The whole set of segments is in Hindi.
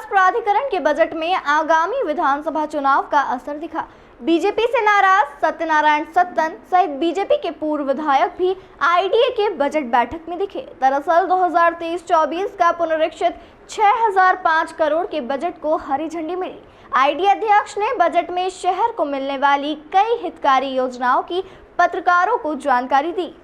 प्राधिकरण के बजट में आगामी विधानसभा चुनाव का असर दिखा। बीजेपी से नाराज सत्यनारायण सत्तन सहित बीजेपी के पूर्व विधायक भी आईडीए के बजट बैठक में दिखे। दरअसल 2023-24 का पुनरीक्षित 6005 करोड़ के बजट को हरी झंडी मिली। आईडीए अध्यक्ष ने बजट में शहर को मिलने वाली कई हितकारी योजनाओं की पत्रकारों को जानकारी दी।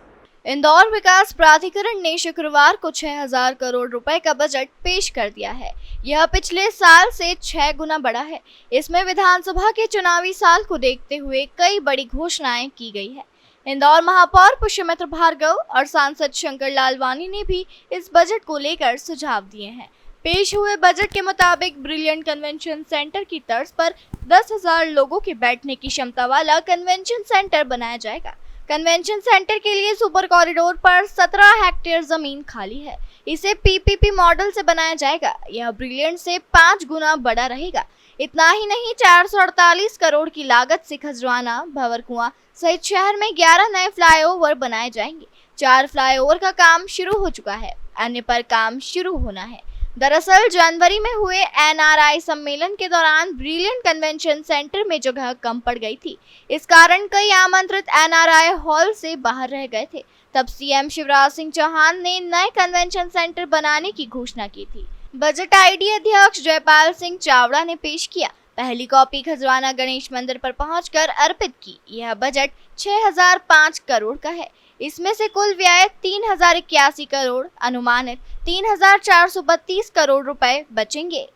इंदौर विकास प्राधिकरण ने शुक्रवार को 6000 करोड़ रुपए का बजट पेश कर दिया है। यह पिछले साल से 6 गुना बड़ा है। इसमें विधानसभा के चुनावी साल को देखते हुए कई बड़ी घोषणाएं की गई है। इंदौर महापौर पुष्यमित्र भार्गव और सांसद शंकर लालवानी ने भी इस बजट को लेकर सुझाव दिए हैं। पेश हुए बजट के मुताबिक ब्रिलियंट कन्वेंशन सेंटर की तर्ज पर 10,000 लोगों के बैठने की क्षमता वाला कन्वेंशन सेंटर बनाया जाएगा। कन्वेंशन सेंटर के लिए सुपर कॉरिडोर पर 17 हेक्टेयर जमीन खाली है। इसे पीपीपी मॉडल से बनाया जाएगा। यह ब्रिलियंट से 5 गुना बड़ा रहेगा। इतना ही नहीं, 448 करोड़ की लागत से खजराना, भंवरकुआं सहित शहर में 11 नए फ्लाईओवर बनाए जाएंगे। 4 फ्लाईओवर का काम शुरू हो चुका है, अन्य पर काम शुरू होना है। दरअसल जनवरी में हुए एनआरआई सम्मेलन के दौरान ब्रिलियंट कन्वेंशन सेंटर में जगह कम पड़ गई थी। इस कारण कई आमंत्रित एनआरआई हॉल से बाहर रह गए थे। तब सीएम शिवराज सिंह चौहान ने नए कन्वेंशन सेंटर बनाने की घोषणा की थी। बजट आईडीए अध्यक्ष जयपाल सिंह चावड़ा ने पेश किया। पहली कॉपी खजराना गणेश मंदिर पर पहुंचकर अर्पित की। यह बजट 6005 करोड़ का है। इसमें से कुल व्यय 3081 करोड़, अनुमानित 3432 करोड़ रुपए बचेंगे।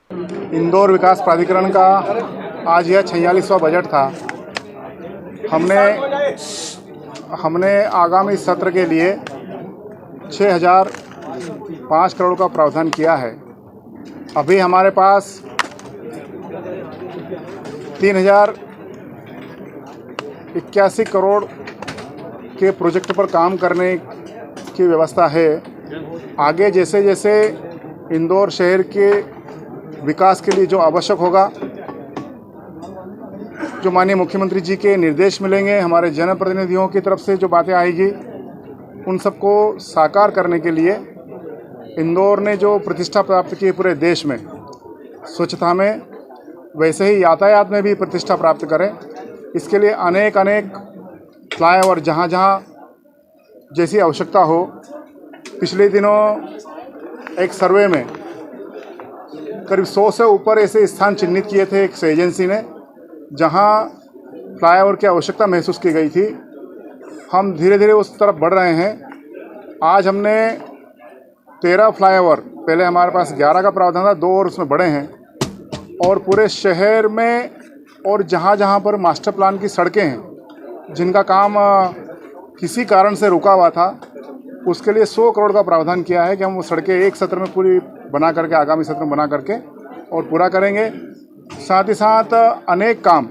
इंदौर विकास प्राधिकरण का आज यह 46वां बजट था। हमने आगामी सत्र के लिए 6005 करोड़ का प्रावधान किया है। अभी हमारे पास 3081 करोड़ के प्रोजेक्ट पर काम करने की व्यवस्था है। आगे जैसे जैसे इंदौर शहर के विकास के लिए जो आवश्यक होगा, जो माननीय मुख्यमंत्री जी के निर्देश मिलेंगे, हमारे जनप्रतिनिधियों की तरफ से जो बातें आएगी, उन सबको साकार करने के लिए इंदौर ने जो प्रतिष्ठा प्राप्त की पूरे देश में, स्वच्छता में, वैसे ही यातायात में भी प्रतिष्ठा प्राप्त करें। इसके लिए अनेक फ्लाईओवर जहाँ जैसी आवश्यकता हो। पिछले दिनों एक सर्वे में करीब 100 से ऊपर ऐसे स्थान चिन्हित किए थे एक एजेंसी ने, जहाँ फ्लाईओवर की आवश्यकता महसूस की गई थी। हम धीरे धीरे उस तरफ बढ़ रहे हैं। आज हमने 13 फ्लाईओवर, पहले हमारे पास 11 का प्रावधान था, 2 और उसमें बढ़े हैं, और पूरे शहर में और जहाँ पर मास्टर प्लान की सड़कें हैं, जिनका काम किसी कारण से रुका हुआ था, उसके लिए 100 करोड़ का प्रावधान किया है कि हम वो सड़कें एक सत्र में पूरी बना करके, आगामी सत्र में बना करके और पूरा करेंगे। साथ ही साथ अनेक काम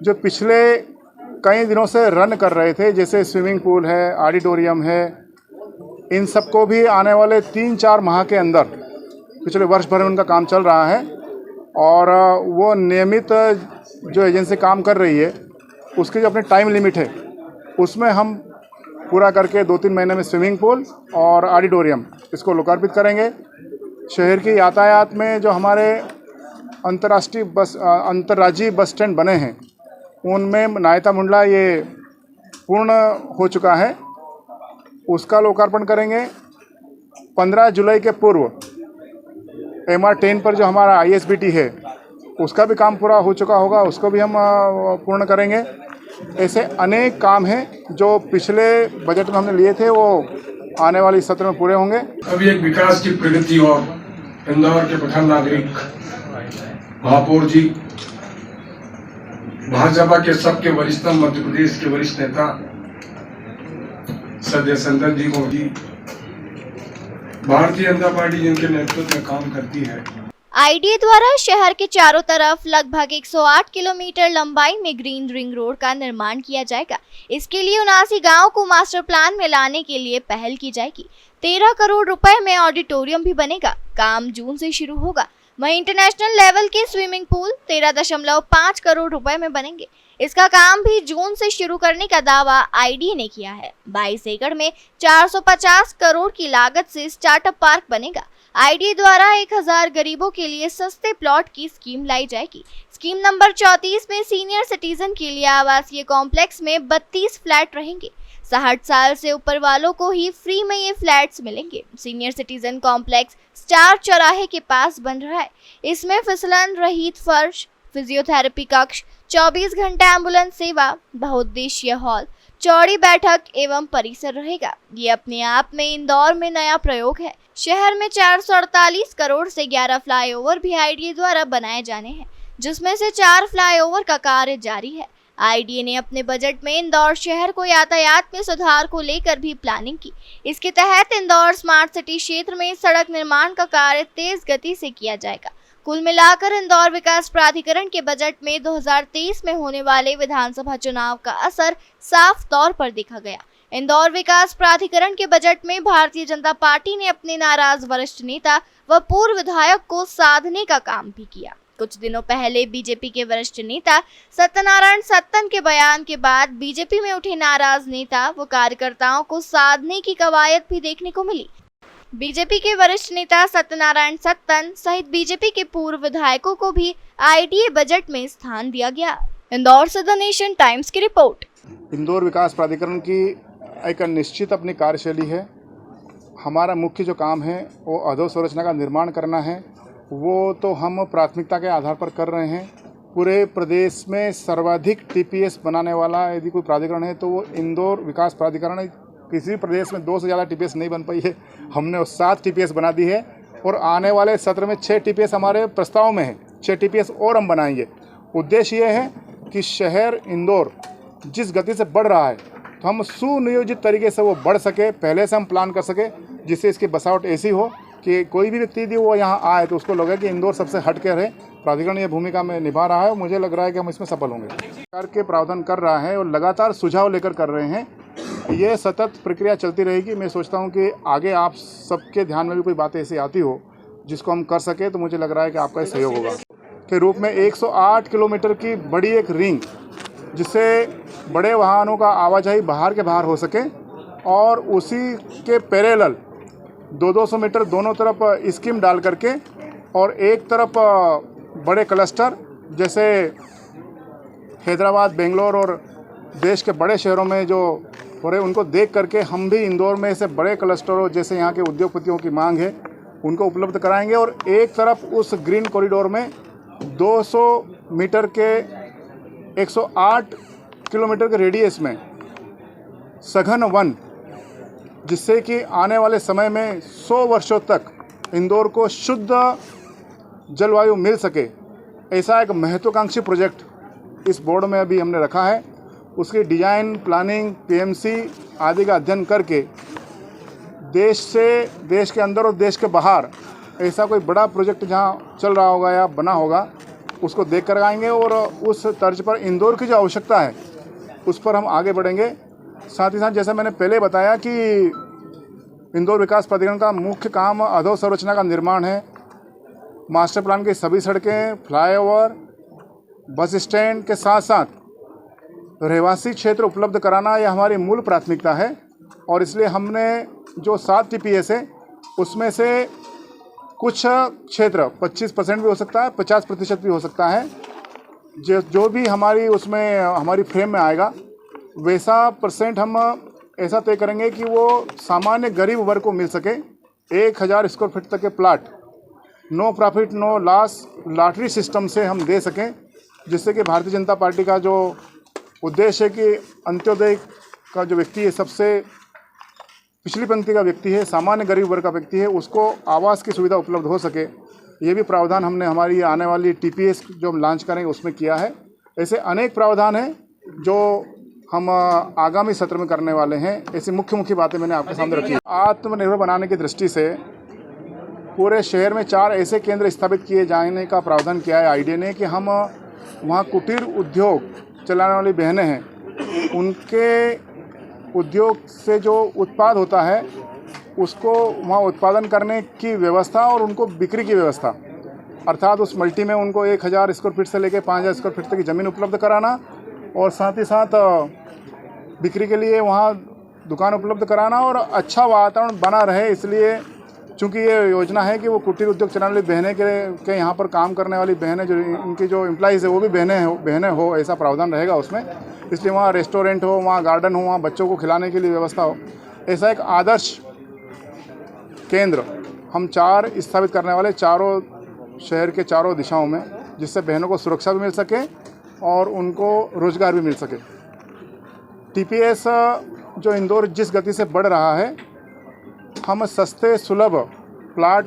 जो पिछले कई दिनों से रन कर रहे थे, जैसे स्विमिंग पूल है, ऑडिटोरियम है, इन सबको भी आने वाले 3-4 माह के अंदर, पिछले वर्ष भर में उनका काम चल रहा है। और वो नियमित जो एजेंसी काम कर रही है, उसकी जो अपनी टाइम लिमिट है, उसमें हम पूरा करके 2-3 महीने में स्विमिंग पूल और ऑडिटोरियम इसको लोकार्पित करेंगे। शहर की यातायात में जो हमारे अंतर्राज्यीय बस स्टैंड बने हैं, उनमें नायता मुंडला ये पूर्ण हो चुका है, उसका लोकार्पण करेंगे। 15 जुलाई के पूर्व MR10 पर जो हमारा ISBT है, उसका भी काम पूरा हो चुका होगा, उसको भी हम पूर्ण करेंगे। ऐसे अनेक काम हैं जो पिछले बजट में हमने लिए थे, वो आने वाली सत्र में पूरे होंगे। अभी एक विकास की प्रगति और इंदौर के प्रथम नागरिक महापौर जी, भाजपा के सबके वरिष्ठतम मध्य प्रदेश के वरिष्ठ नेता सदैव संदर जी को जी, भारतीय जनता पार्टी जिनके नेतृत्व में काम करती है। आईडीए द्वारा शहर के चारों तरफ लगभग 108 किलोमीटर लंबाई में ग्रीन रिंग रोड का निर्माण किया जाएगा। इसके लिए 79 गांवों को मास्टर प्लान में लाने के लिए पहल की जाएगी। 13 करोड़ रुपए में ऑडिटोरियम भी बनेगा। काम जून से शुरू होगा। वहीं इंटरनेशनल लेवल के स्विमिंग पूल 13.5 करोड़ रुपए में बनेंगे। इसका काम भी जून से शुरू करने का दावा आईडीए ने किया है। 22 एकड़ में 450 करोड़ की लागत से स्टार्टअप पार्क बनेगा। आईडीए द्वारा 1000 गरीबों के लिए सस्ते प्लॉट की स्कीम लाई जाएगी। स्कीम नंबर 34 में सीनियर सिटीजन के लिए आवासीय कॉम्प्लेक्स में 32 फ्लैट रहेंगे। 60 साल से ऊपर वालों को ही फ्री में ये फ्लैट्स मिलेंगे। सीनियर सिटीजन कॉम्प्लेक्स स्टार चौराहे के पास बन रहा है। इसमें फिसलन रहित फर्श, फिजियोथेरेपी कक्ष, 24 घंटे एम्बुलेंस सेवा, बहुउद्देशीय हॉल, चौड़ी बैठक एवं परिसर रहेगा। ये अपने आप में इंदौर में नया प्रयोग है। शहर में 448 करोड़ से 11 फ्लाईओवर भी आईडीए द्वारा बनाए जाने हैं, जिसमें से 4 फ्लाईओवर का कार्य जारी है। आईडीए ने अपने बजट में इंदौर शहर को यातायात में सुधार को लेकर भी प्लानिंग की। इसके तहत इंदौर स्मार्ट सिटी क्षेत्र में सड़क निर्माण का कार्य तेज गति से किया जाएगा। कुल मिलाकर इंदौर विकास प्राधिकरण के बजट में 2023 में होने वाले विधानसभा चुनाव का असर साफ तौर पर देखा गया। इंदौर विकास प्राधिकरण के बजट में भारतीय जनता पार्टी ने अपने नाराज वरिष्ठ नेता व पूर्व विधायक को साधने का काम भी किया। कुछ दिनों पहले बीजेपी के वरिष्ठ नेता सत्यनारायण सत्तन के बयान के बाद बीजेपी में उठे नाराज नेता व कार्यकर्ताओं को साधने की कवायद भी देखने को मिली। बीजेपी के वरिष्ठ नेता सत्यनारायण सत्तन सहित बीजेपी के पूर्व विधायकों को भी आईडीए बजट में स्थान दिया गया। इंदौर से द नेशन टाइम्स की रिपोर्ट। इंदौर विकास प्राधिकरण की एक निश्चित अपनी कार्यशैली है। हमारा मुख्य जो काम है वो अधोसंरचना का निर्माण करना है। वो तो हम प्राथमिकता के आधार पर कर रहे हैं। पूरे प्रदेश में सर्वाधिक टीपीएस बनाने वाला यदि कोई प्राधिकरण है तो वो इंदौर विकास प्राधिकरण है। किसी प्रदेश में 2 से ज़्यादा टीपीएस नहीं बन पाई है। हमने 7 टीपीएस बना दी है और आने वाले सत्र में 6 टीपीएस हमारे प्रस्ताव में है। 6 टीपीएस और हम बनाएंगे। उद्देश्य ये है कि शहर इंदौर जिस गति से बढ़ रहा है तो हम सुनियोजित तरीके से वो बढ़ सके, पहले से हम प्लान कर सके, जिससे इसकी बसावट ऐसी हो कि कोई भी व्यक्ति यदि वो यहाँ आए तो उसको लगे कि इंदौर सबसे हट के रहे। प्राधिकरण ये भूमिका में निभा रहा है और मुझे लग रहा है कि हम इसमें सफल होंगे। सरकार के प्रावधान कर रहा है और लगातार सुझाव लेकर कर रहे हैं। ये सतत प्रक्रिया चलती रहेगी। मैं सोचता हूँ कि आगे आप सबके ध्यान में भी कोई बातें ऐसी आती हो जिसको हम कर सके तो मुझे लग रहा है कि आपका सहयोग होगा। के रूप में 108 किलोमीटर की बड़ी एक रिंग, जिससे बड़े वाहनों का आवाजाही बाहर के बाहर हो सके और उसी के पैरेलल 200 मीटर दोनों तरफ स्कीम डाल करके और एक तरफ बड़े क्लस्टर जैसे हैदराबाद, बेंगलोर और देश के बड़े शहरों में जो हो रहे उनको देख करके हम भी इंदौर में ऐसे बड़े क्लस्टरों जैसे यहाँ के उद्योगपतियों की मांग है उनको उपलब्ध कराएंगे। और एक तरफ उस ग्रीन कॉरिडोर में 200 मीटर के 108 किलोमीटर के रेडियस में सघन वन, जिससे कि आने वाले समय में 100 वर्षों तक इंदौर को शुद्ध जलवायु मिल सके, ऐसा एक महत्वाकांक्षी प्रोजेक्ट इस बोर्ड में अभी हमने रखा है। उसकी डिज़ाइन, प्लानिंग, पीएमसी आदि का अध्ययन करके देश के अंदर और देश के बाहर ऐसा कोई बड़ा प्रोजेक्ट जहाँ चल रहा होगा या बना होगा उसको देख कर आएंगे और उस तर्ज पर इंदौर की जो आवश्यकता है उस पर हम आगे बढ़ेंगे। साथ ही साथ जैसा मैंने पहले बताया कि इंदौर विकास प्राधिकरण का मुख्य काम अधोसंरचना का निर्माण है। मास्टर प्लान की सभी सड़कें, फ्लाईओवर, बस स्टैंड के साथ साथ रहवासी क्षेत्र उपलब्ध कराना यह हमारी मूल प्राथमिकता है। और इसलिए हमने जो 7 टीपीएस है उसमें से कुछ क्षेत्र 25% भी हो सकता है, 50% भी हो सकता है। जो भी हमारी उसमें हमारी फ्रेम में आएगा वैसा परसेंट हम ऐसा तय करेंगे कि वो सामान्य गरीब वर्ग को मिल सके। 1000 स्क्वायर फीट तक के plot no profit no loss lottery system से हम दे सकें, जिससे कि भारतीय जनता पार्टी का जो उद्देश्य है कि अंत्योदय का जो व्यक्ति है, सबसे पिछली पंक्ति का व्यक्ति है, सामान्य गरीब वर्ग का व्यक्ति है, उसको आवास की सुविधा उपलब्ध हो सके। ये भी प्रावधान हमने हमारी आने वाली टीपीएस जो हम लॉन्च करेंगे उसमें किया है। ऐसे अनेक प्रावधान हैं जो हम आगामी सत्र में करने वाले हैं। ऐसी मुख्य बातें मैंने आपके सामने रखी। आत्मनिर्भर बनाने की दृष्टि से पूरे शहर में 4 ऐसे केंद्र स्थापित किए जाने का प्रावधान किया है आईडीए ने कि हम वहाँ कुटीर उद्योग चलाने वाली बहनें हैं, उनके उद्योग से जो उत्पाद होता है उसको वहाँ उत्पादन करने की व्यवस्था और उनको बिक्री की व्यवस्था, अर्थात उस मल्टी में उनको 1000 स्क्वायर फीट से लेकर 5000 स्क्वायर फीट तक की ज़मीन उपलब्ध कराना और साथ ही साथ बिक्री के लिए वहाँ दुकान उपलब्ध कराना और अच्छा वातावरण बना रहे, इसलिए चूँकि ये योजना है कि वो कुटीर उद्योग चलाने वाली बहनें के यहाँ पर काम करने वाली बहनें जो इनकी जो एम्प्लॉइज़ है वो भी बहनें हो, ऐसा प्रावधान रहेगा उसमें। इसलिए वहाँ रेस्टोरेंट हो, वहाँ गार्डन हो, वहाँ बच्चों को खिलाने के लिए व्यवस्था हो, ऐसा एक आदर्श केंद्र हम 4 स्थापित करने वाले, चारों शहर के चारों दिशाओं में, जिससे बहनों को सुरक्षा भी मिल सके और उनको रोजगार भी मिल सके। टीपीएस जो इंदौर जिस गति से बढ़ रहा है, हम सस्ते सुलभ प्लाट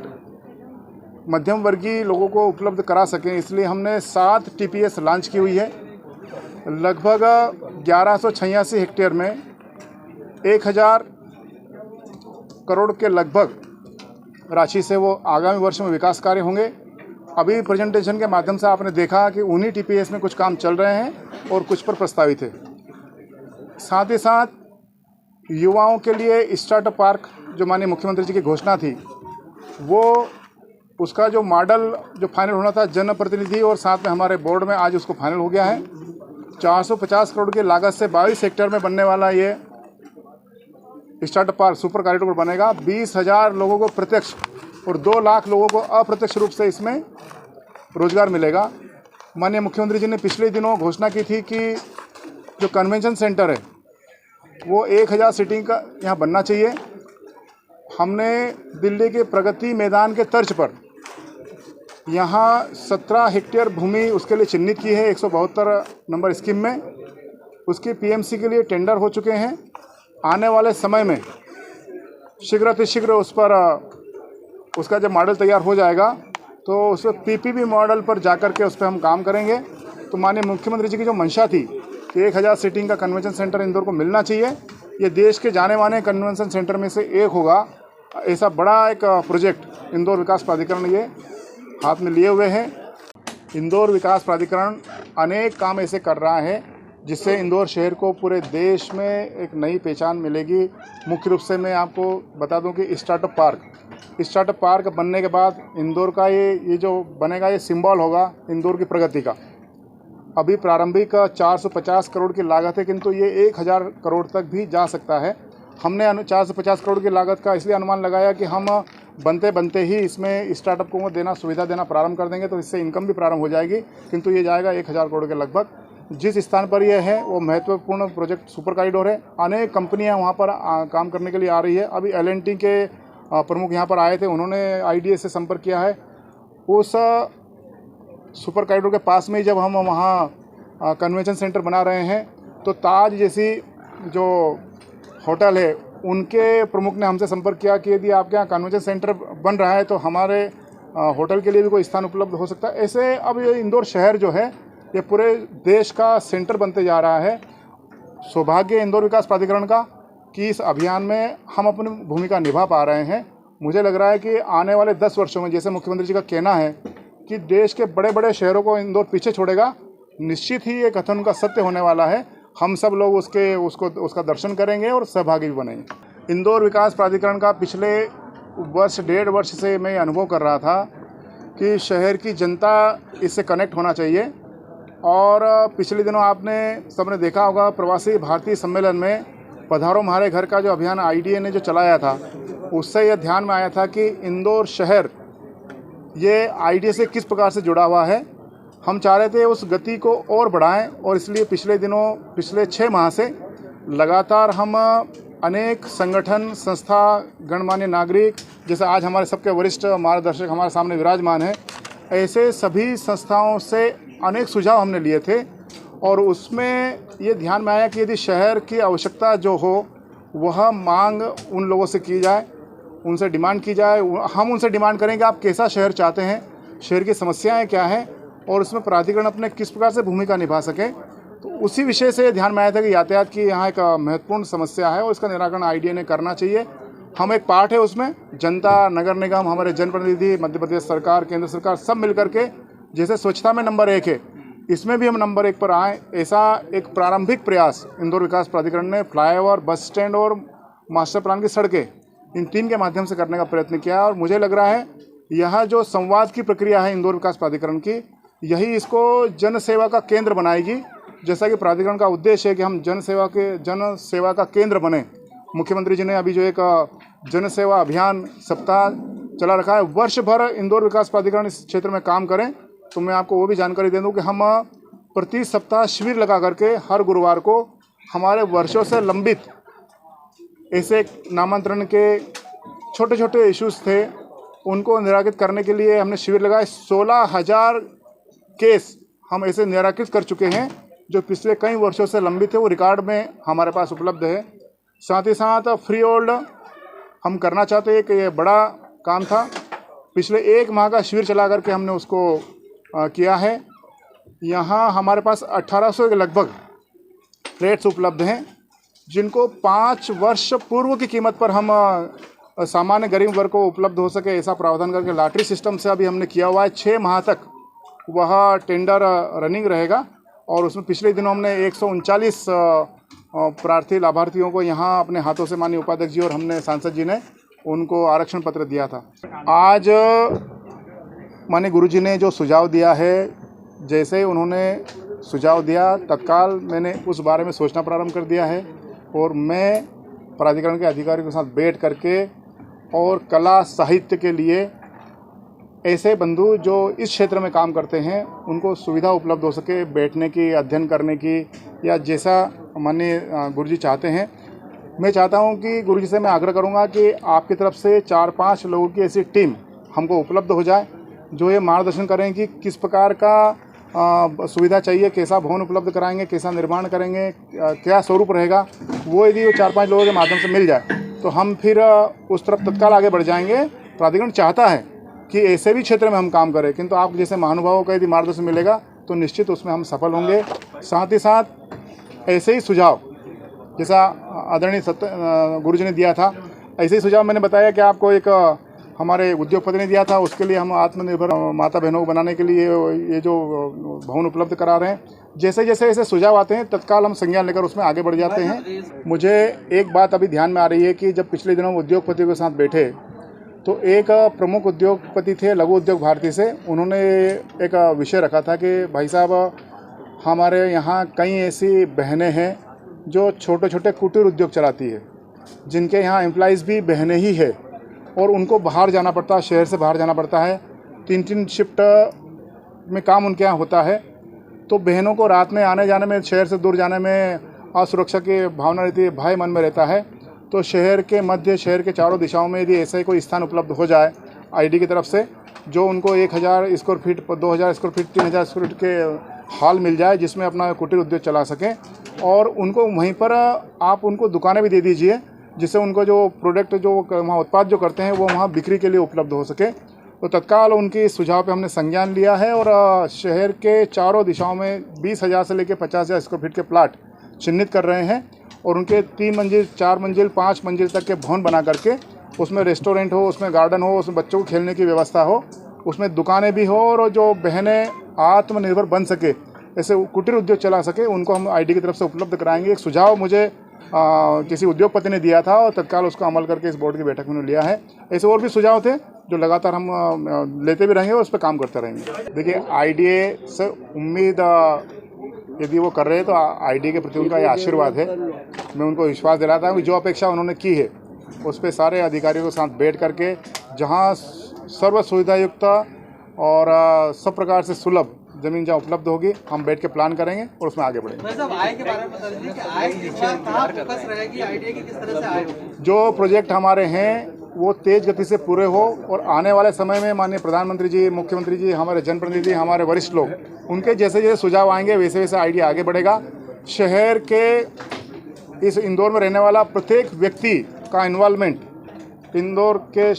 मध्यम वर्गीय लोगों को उपलब्ध करा सकें, इसलिए हमने 7 टीपीएस लॉन्च की हुई है। लगभग 1186 हेक्टेयर में 1000 करोड़ के लगभग राशि से वो आगामी वर्ष में विकास कार्य होंगे। अभी प्रेजेंटेशन के माध्यम से आपने देखा कि उन्हीं टीपीएस में कुछ काम चल रहे हैं और कुछ पर प्रस्तावित है। साथ ही साथ युवाओं के लिए स्टार्टअप पार्क जो माननीय मुख्यमंत्री जी की घोषणा थी, वो उसका जो मॉडल जो फाइनल होना था जनप्रतिनिधि और साथ में हमारे बोर्ड में, आज उसको फाइनल हो गया है। 450 करोड़ की लागत से 22 हेक्टेयर में बनने वाला ये स्टार्टअप पार्क सुपर कॉरिडोर बनेगा। 20,000 लोगों को प्रत्यक्ष और 2 लाख लोगों को अप्रत्यक्ष रूप से इसमें रोजगार मिलेगा। माननीय मुख्यमंत्री जी ने पिछले दिनों घोषणा की थी कि जो कन्वेंशन सेंटर है वो 1000 सीटिंग का यहाँ बनना चाहिए। हमने दिल्ली के प्रगति मैदान के तर्ज पर यहाँ 17 हेक्टेयर भूमि उसके लिए चिन्हित की है 172 नंबर स्कीम में। उसकी पीएमसी के लिए टेंडर हो चुके हैं। आने वाले समय में शीघ्र उस पर उसका जब मॉडल तैयार हो जाएगा तो उस पर पीपीपी मॉडल पर जाकर के उस पर हम काम करेंगे। तो माननीय मुख्यमंत्री जी की जो मंशा थी कि 1000 सीटिंग का कन्वेंशन सेंटर इंदौर को मिलना चाहिए, ये देश के जाने माने कन्वेंशन सेंटर में से एक होगा। ऐसा बड़ा एक प्रोजेक्ट इंदौर विकास प्राधिकरण ये हाथ में लिए हुए है। इंदौर विकास प्राधिकरण अनेक काम ऐसे कर रहा है जिससे इंदौर शहर को पूरे देश में एक नई पहचान मिलेगी। मुख्य रूप से मैं आपको बता दूं कि स्टार्टअप पार्क बनने के बाद इंदौर का ये जो बनेगा ये सिंबल होगा इंदौर की प्रगति का। अभी प्रारंभिक 450 करोड़ की लागत है, किंतु ये 1000 करोड़ तक भी जा सकता है। हमने 450 करोड़ की लागत का इसलिए अनुमान लगाया कि हम बनते ही इसमें स्टार्टअप को सुविधा देना प्रारंभ कर देंगे, तो इससे इनकम भी प्रारंभ हो जाएगी। किंतु ये जाएगा 1000 करोड़ के लगभग। जिस स्थान पर यह है वो महत्वपूर्ण प्रोजेक्ट सुपर कॉरिडोर है। अनेक कंपनियां वहां पर काम करने के लिए आ रही है। अभी L&T के प्रमुख यहां पर आए थे, उन्होंने IDA से संपर्क किया है। उस सुपर कॉरिडोर के पास में ही जब हम वहाँ कन्वेंशन सेंटर बना रहे हैं तो ताज जैसी जो होटल है उनके प्रमुख ने हमसे संपर्क किया कि यदि आपके यहाँ कन्वेंशन सेंटर बन रहा है तो हमारे होटल के लिए भी कोई स्थान उपलब्ध हो सकता है। ऐसे अब ये इंदौर शहर जो है ये पूरे देश का सेंटर बनते जा रहा है। सौभाग्य इंदौर विकास प्राधिकरण का कि इस अभियान में हम अपनी भूमिका निभा पा रहे हैं। मुझे लग रहा है कि आने वाले 10 वर्षों में, जैसे मुख्यमंत्री जी का कहना है कि देश के बड़े बड़े शहरों को इंदौर पीछे छोड़ेगा, निश्चित ही ये कथन का सत्य होने वाला है। हम सब लोग उसका दर्शन करेंगे और सहभागी भी बनेंगे। इंदौर विकास प्राधिकरण का पिछले वर्ष 1.5 वर्ष से मैं अनुभव कर रहा था कि शहर की जनता इससे कनेक्ट होना चाहिए। और पिछले दिनों आपने सबने देखा होगा प्रवासी भारतीय सम्मेलन में पधारो हमारे घर का जो अभियान IDA ने जो चलाया था, उससे यह ध्यान में आया था कि इंदौर शहर ये IDA से किस प्रकार से जुड़ा हुआ है। हम चाह रहे थे उस गति को और बढ़ाएं और इसलिए पिछले 6 माह से लगातार हम अनेक संगठन, संस्था, गणमान्य नागरिक, जैसे आज हमारे सबके वरिष्ठ मार्गदर्शक हमारे सामने विराजमान है, ऐसे सभी संस्थाओं से अनेक सुझाव हमने लिए थे। और उसमें ये ध्यान में आया कि यदि शहर की आवश्यकता जो हो वह मांग उन लोगों से की जाए, उनसे डिमांड की जाए। हम उनसे डिमांड करें कि आप कैसा शहर चाहते हैं, शहर की समस्याएं क्या हैं और उसमें प्राधिकरण अपने किस प्रकार से भूमिका निभा सके। तो उसी विषय से ध्यान में आया था कि यातायात की यहाँ एक महत्वपूर्ण समस्या है और इसका निराकरण IDA ने करना चाहिए। हम एक पार्ट है उसमें, जनता, नगर निगम, हमारे जनप्रतिनिधि, मध्य प्रदेश सरकार, केंद्र सरकार सब मिल करके, जैसे स्वच्छता में नंबर 1 है, इसमें भी हम नंबर 1 पर आएँ, ऐसा एक प्रारंभिक प्रयास इंदौर विकास प्राधिकरण ने फ्लाईओवर, बस स्टैंड और मास्टर प्लान की सड़कें, इन 3 के माध्यम से करने का प्रयत्न किया। और मुझे लग रहा है यह जो संवाद की प्रक्रिया है इंदौर विकास प्राधिकरण की, यही इसको जन सेवा का केंद्र बनाएगी। जैसा कि प्राधिकरण का उद्देश्य है कि हम जन सेवा का केंद्र बने। मुख्यमंत्री जी ने अभी जो एक जन सेवा अभियान सप्ताह चला रखा है। वर्ष भर इंदौर विकास प्राधिकरण इस क्षेत्र में काम करें तो मैं आपको वो भी जानकारी दे दूं कि हम प्रति सप्ताह शिविर लगा करके हर गुरुवार को हमारे वर्षों से लंबित ऐसे नामांतरण के छोटे छोटे इश्यूज थे उनको निराकृत करने के लिए हमने शिविर लगाए। 16,000 केस हम ऐसे निराकृत कर चुके हैं जो पिछले कई वर्षों से लंबित है, वो रिकॉर्ड में हमारे पास उपलब्ध है। साथ ही साथ फ्री होल्ड हम करना चाहते हैं कि ये बड़ा काम था। पिछले 1 माह का शिविर चला करके हमने उसको किया है। यहाँ हमारे पास 1800 के लगभग फ्लैट्स उपलब्ध हैं जिनको 5 वर्ष पूर्व की कीमत पर हम सामान्य गरीब वर्ग को उपलब्ध हो सके ऐसा प्रावधान करके लॉटरी सिस्टम से अभी हमने किया हुआ है। 6 माह तक वह टेंडर रनिंग रहेगा और उसमें पिछले दिनों हमने 139 प्रार्थी लाभार्थियों को यहाँ अपने हाथों से माननीय उपाध्यक्ष जी और हमने सांसद जी ने उनको आरक्षण पत्र दिया था। आज माननीय गुरुजी ने जो सुझाव दिया है, जैसे उन्होंने सुझाव दिया तत्काल मैंने उस बारे में सोचना प्रारंभ कर दिया है और मैं प्राधिकरण के अधिकारियों के साथ बैठ करके और कला साहित्य के लिए ऐसे बंधु जो इस क्षेत्र में काम करते हैं उनको सुविधा उपलब्ध हो सके बैठने की, अध्ययन करने की, या जैसा माननीय गुरुजी चाहते हैं। मैं चाहता हूं कि गुरुजी से मैं आग्रह करूंगा कि आपकी तरफ से 4-5 लोगों की ऐसी टीम हमको उपलब्ध हो जाए जो ये मार्गदर्शन करें कि किस प्रकार का सुविधा चाहिए, कैसा भवन उपलब्ध कराएंगे, कैसा निर्माण करेंगे, क्या स्वरूप रहेगा। वो यदि वो 4-5 लोगों के माध्यम से मिल जाए तो हम फिर उस तरफ तत्काल आगे बढ़ जाएंगे। प्राधिकरण चाहता है कि ऐसे भी क्षेत्र में हम काम करें, किंतु आप जैसे महानुभावों का यदि मार्गदर्शन मिलेगा तो निश्चित उसमें हम सफल होंगे। साथ ही साथ ऐसे ही सुझाव जैसा आदरणीय गुरुजी ने दिया था, ऐसे ही सुझाव मैंने बताया कि आपको एक हमारे उद्योगपति ने दिया था, उसके लिए हम आत्मनिर्भर माता बहनों को बनाने के लिए ये जो भवन उपलब्ध करा रहे हैं। जैसे जैसे ऐसे सुझाव आते हैं तत्काल हम संज्ञान लेकर उसमें आगे बढ़ जाते हैं। मुझे एक बात अभी ध्यान में आ रही है कि जब पिछले दिनों उद्योगपतियों के साथ बैठे तो एक प्रमुख उद्योगपति थे लघु उद्योग भारती से, उन्होंने एक विषय रखा था कि भाई साहब हमारे यहाँ कई ऐसी बहनें हैं जो छोटे छोटे कुटीर उद्योग चलाती है, जिनके यहाँ एम्प्लॉइज़ भी बहनें ही है और उनको बाहर जाना पड़ता है, शहर से बाहर जाना पड़ता है। 3-3 शिफ्ट में काम उनके यहाँ होता है, तो बहनों को रात में आने जाने में, शहर से दूर जाने में असुरक्षा की भावना रहती है, भय मन में रहता है। तो शहर के मध्य, शहर के चारों दिशाओं में यदि ऐसा ही कोई स्थान उपलब्ध हो जाए आईडी की तरफ से, जो उनको 1000 square feet, 2000 square feet, 3000 square feet के हॉल मिल जाए जिसमें अपना कुटीर उद्योग चला सकें, और उनको वहीं पर आप उनको दुकानें भी दे दीजिए जिससे उनको जो प्रोडक्ट जो वहाँ उत्पाद जो करते हैं वो वहाँ बिक्री के लिए उपलब्ध हो सके। तो तत्काल उनकी सुझाव पे हमने संज्ञान लिया है और शहर के चारों दिशाओं में 20,000 से लेकर 50,000 स्क्वायर फीट के प्लाट चिन्हित कर रहे हैं और उनके 3 मंजिल, 4 मंजिल, 5 मंजिल तक के भवन बना करके उसमें रेस्टोरेंट हो, उसमें गार्डन हो, उसमें बच्चों को खेलने की व्यवस्था हो, उसमें दुकानें भी हो और जो बहनें आत्मनिर्भर बन सके, ऐसे कुटीर उद्योग चला सके, उनको हम आईडी की तरफ से उपलब्ध कराएंगे। एक सुझाव मुझे किसी उद्योगपति ने दिया था और तत्काल उसका अमल करके इस बोर्ड की बैठक में लिया है। ऐसे और भी सुझाव थे जो लगातार हम लेते भी रहेंगे और उस पर काम करते रहेंगे। देखिए, आईडीए से उम्मीद यदि वो कर रहे हैं तो आईडी के प्रति उनका ये आशीर्वाद है। मैं उनको विश्वास दिलाता हूँ कि जो अपेक्षा उन्होंने की है उस पर सारे अधिकारियों के साथ बैठ करके जहाँ सर्व सुविधायुक्त और सब प्रकार से सुलभ जमीन जहाँ उपलब्ध होगी हम बैठ के प्लान करेंगे और उसमें आगे बढ़ेंगे। आय के बारे में बता दीजिए कि आय इस बार कहाँ फोकस रहेगी, आईडी की किस तरह से आय होगी? जो प्रोजेक्ट हमारे हैं वो तेज गति से पूरे हो और आने वाले समय में माननीय प्रधानमंत्री जी, मुख्यमंत्री जी, हमारे जनप्रतिनिधि, हमारे वरिष्ठ लोग, उनके जैसे जैसे सुझाव आएंगे वैसे वैसे आइडिया आगे बढ़ेगा। शहर के इस इंदौर में रहने वाला प्रत्येक व्यक्ति का इन्वॉल्वमेंट इंदौर के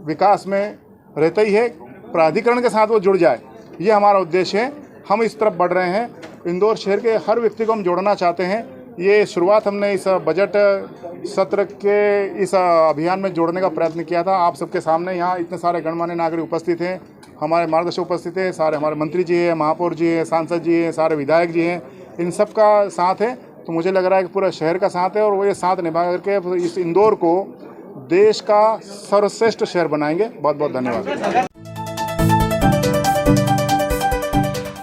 विकास में रहता ही है, प्राधिकरण के साथ वो जुड़ जाए, ये हमारा उद्देश्य है। हम इस तरफ बढ़ रहे हैं, इंदौर शहर के हर व्यक्ति को हम जोड़ना चाहते हैं। ये शुरुआत हमने इस बजट सत्र के इस अभियान में जोड़ने का प्रयत्न किया था। आप सबके सामने यहाँ इतने सारे गणमान्य नागरिक उपस्थित हैं, हमारे मार्गदर्शक उपस्थित हैं, सारे हमारे मंत्री जी हैं, महापौर जी हैं, सांसद जी हैं, सारे विधायक जी हैं, इन सब का साथ है। तो मुझे लग रहा है कि पूरा शहर का साथ है और वो ये साथ निभा करके इस इंदौर को देश का सर्वश्रेष्ठ शहर बनाएंगे। बहुत बहुत धन्यवाद।